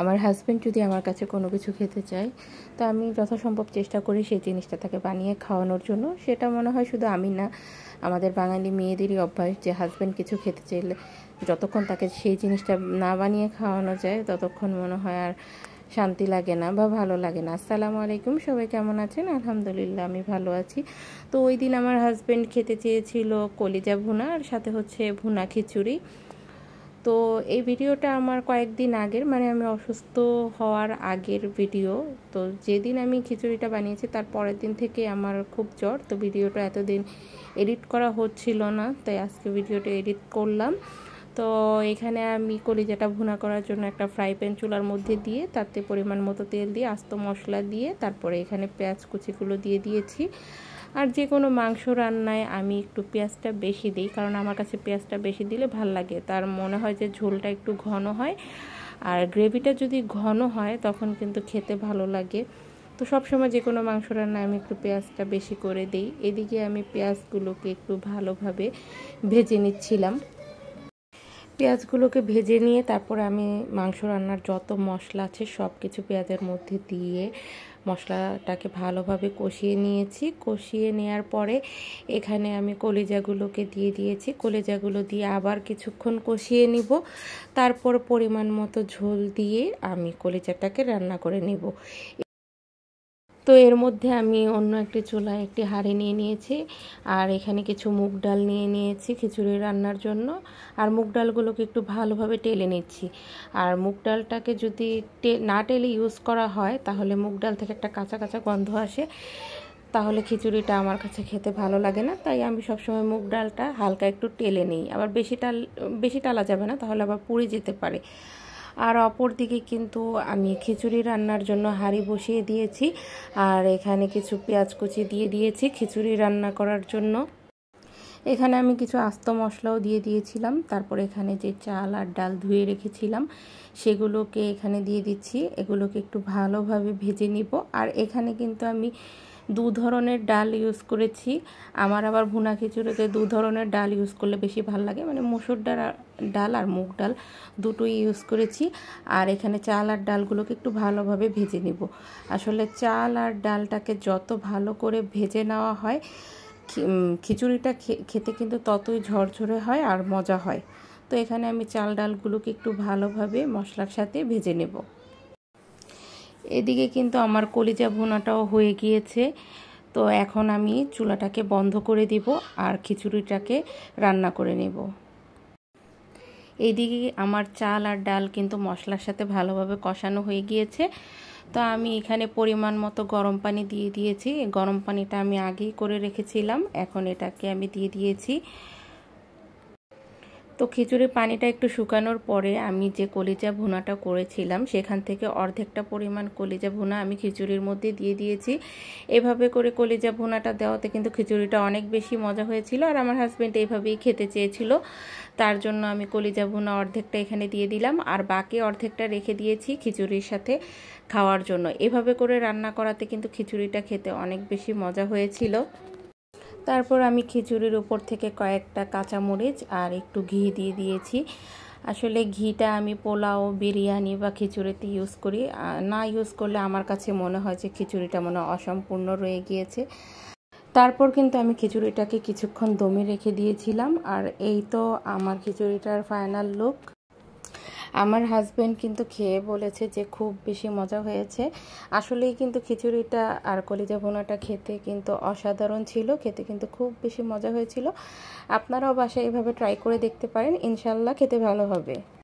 আমার হাজব্যান্ড যদি আমার কাছে কোনো কিছু খেতে চায়, তো আমি যথাসম্ভব চেষ্টা করি সেই জিনিসটা তাকে বানিয়ে খাওয়ানোর জন্য। সেটা মনে হয় শুধু আমি না, আমাদের বাঙালি মেয়েদেরই অভ্যাস যে হাজব্যান্ড কিছু খেতে চাইলে যতক্ষণ তাকে সেই জিনিসটা না বানিয়ে খাওয়ানো যায় ততক্ষণ মনে হয় আর শান্তি লাগে না বা ভালো লাগে না। আসসালামু আলাইকুম, সবাই কেমন আছেন? আলহামদুলিল্লাহ আমি ভালো আছি। তো ওই দিন আমার হাজব্যান্ড খেতে চেয়েছিল কলিজা ভুনা আর সাথে হচ্ছে ভুনা খিচুড়ি। তো এই ভিডিওটা আমার কয়েকদিন আগের, মানে আমি অসুস্থ হওয়ার আগের ভিডিও। তো যেদিন আমি খিচুড়িটা বানিয়েছি তার পরের দিন থেকে আমার খুব জ্বর, তো ভিডিওটা এতদিন এডিট করা হচ্ছিল না, তাই আজকে ভিডিওটা এডিট করলাম। তো এখানে আমি কলিজাটা ভুনা করার জন্য একটা ফ্রাই প্যান চুলার মধ্যে দিয়ে তাতে পরিমাণ মতো তেল দিয়ে আস্ত মশলা দিয়ে তারপরে এখানে পেঁয়াজ কুচিগুলো দিয়ে দিয়েছি। আর যে কোনো মাংস রান্নায় আমি একটু পেঁয়াজটা বেশি দিই, কারণ আমার কাছে পেঁয়াজটা বেশি দিলে ভাল লাগে, তার মনে হয় যে ঝোলটা একটু ঘন হয়। আর গ্রেভিটা যদি ঘন হয় তখন কিন্তু খেতে ভালো লাগে। তো সবসময় যে কোনো মাংস রান্নায় আমি একটু পেঁয়াজটা বেশি করে দিই। এদিকে আমি পেঁয়াজগুলোকে একটু ভালোভাবে ভেজে নিচ্ছিলাম। পেঁয়াজগুলোকে ভেজে নিয়ে তারপরে আমি মাংস রান্নার যত মশলা আছে সব কিছু পেঁয়াজের মধ্যে দিয়ে মশলাটাকে ভালোভাবে কষিয়ে নিয়েছি। কষিয়ে নেওয়ার পরে এখানে আমি কলিজাগুলোকে দিয়ে দিয়েছি। কলিজাগুলো দিয়ে আবার কিছুক্ষণ কষিয়ে নিব, তারপর পরিমাণ মতো ঝোল দিয়ে আমি কলিজাটাকে রান্না করে নিব। তো এর মধ্যে আমি অন্য একটি চুলায় একটি হাঁড়ি নিয়ে নিয়েছি আর এখানে কিছু মুগ ডাল নিয়ে নিয়েছি খিচুড়ি রান্নার জন্য। আর মুগ ডালগুলোকে একটু ভালোভাবে টেলে নিচ্ছি। আর মুগ ডালটাকে যদি না টেলে ইউজ করা হয় তাহলে মুগ ডাল থেকে একটা কাঁচা কাঁচা গন্ধ আসে, তাহলে খিচুড়িটা আমার কাছে খেতে ভালো লাগে না। তাই আমি সবসময় মুগ ডালটা হালকা একটু টেলে নিই। আবার বেশি টালা যাবে না, তাহলে আবার পুড়ে যেতে পারে। আর অপর দিকে কিন্তু আমি খিচুড়ি রান্নার জন্য হাঁড়ি বসিয়ে দিয়েছি আর এখানে কিছু পেঁয়াজ কুচি দিয়ে দিয়েছি খিচুড়ি রান্না করার জন্য। এখানে আমি কিছু আস্ত মশলাও দিয়ে দিয়েছিলাম। তারপর এখানে যে চাল আর ডাল ধুয়ে রেখেছিলাম সেগুলোকে এখানে দিয়ে দিচ্ছি। এগুলোকে একটু ভালোভাবে ভেজে নিব। আর এখানে কিন্তু আমি দু ধরনের ডাল ইউজ করেছি। আমার আবার ভুনা খিচুড়িতে দু ধরনের ডাল ইউজ করলে বেশি ভালো লাগে, মানে মসুর ডাল আর মুগ ডাল দুটোই ইউজ করেছি। আর এখানে চাল আর ডালগুলোকে একটু ভালোভাবে ভেজে নিব। আসলে চাল আর ডালটাকে যত ভালো করে ভেজে নেওয়া হয় খিচুড়িটা খেতে কিন্তু ততই ঝরঝরে হয় আর মজা হয়। তো এখানে আমি চাল ডালগুলোকে একটু ভালোভাবে মশলার সাথে ভেজে নেব। এদিকে কিন্তু আমার কলিজা ভুনাটাও হয়ে গিয়েছে। তো এখন আমি চুলাটাকে বন্ধ করে দিব আর খিচুড়িটাকে রান্না করে নেব। এইদিকে আমার চাল আর ডাল কিন্তু মশলার সাথে ভালোভাবে কষানো হয়ে গিয়েছে। তো আমি এখানে পরিমাণ মতো গরম পানি দিয়ে দিয়েছি। গরম পানিটা আমি আগেই করে রেখেছিলাম, এখন এটাকে আমি দিয়ে দিয়েছি। তো খিচুড়ির পানিটা একটু শুকানোর পরে আমি যে কলিজা ভুনাটা করেছিলাম সেখান থেকে অর্ধেকটা পরিমাণ কলিজা ভুনা আমি খিচুড়ির মধ্যে দিয়ে দিয়েছি। এভাবে করে কলিজা ভুনাটা দেওয়াতে কিন্তু খিচুড়িটা অনেক বেশি মজা হয়েছিল। আর আমার হাজব্যান্ড এইভাবেই খেতে চেয়েছিল, তার জন্য আমি কলিজা ভুনা অর্ধেকটা এখানে দিয়ে দিলাম আর বাকি অর্ধেকটা রেখে দিয়েছি খিচুড়ির সাথে খাওয়ার জন্য। এভাবে করে রান্না করাতে কিন্তু খিচুড়িটা খেতে অনেক বেশি মজা হয়েছিল। তারপর আমি খিচুড়ির উপর থেকে কয়েকটা কাঁচামরিচ আর একটু ঘি দিয়ে দিয়েছি। আসলে ঘিটা আমি পোলাও, বিরিয়ানি বা খিচুড়িতে ইউজ করি, না ইউজ করলে আমার কাছে মনে হয় যে খিচুড়িটা মনে অসম্পূর্ণ রয়ে গিয়েছে। তারপর কিন্তু আমি খিচুড়িটাকে কিছুক্ষণ দমে রেখে দিয়েছিলাম। আর এই তো আমার খিচুড়িটার ফাইনাল লুক। আমার হাজব্যান্ড কিন্তু খেয়ে বলেছে যে খুব বেশি মজা হয়েছে। আসলেই কিন্তু খিচুড়িটা আর কলিজা ভুনাটা খেতে কিন্তু অসাধারণ ছিল, খেতে কিন্তু খুব বেশি মজা হয়েছিল। আপনারাও বাসায় এভাবে ট্রাই করে দেখতে পারেন, ইনশাল্লাহ খেতে ভালো হবে।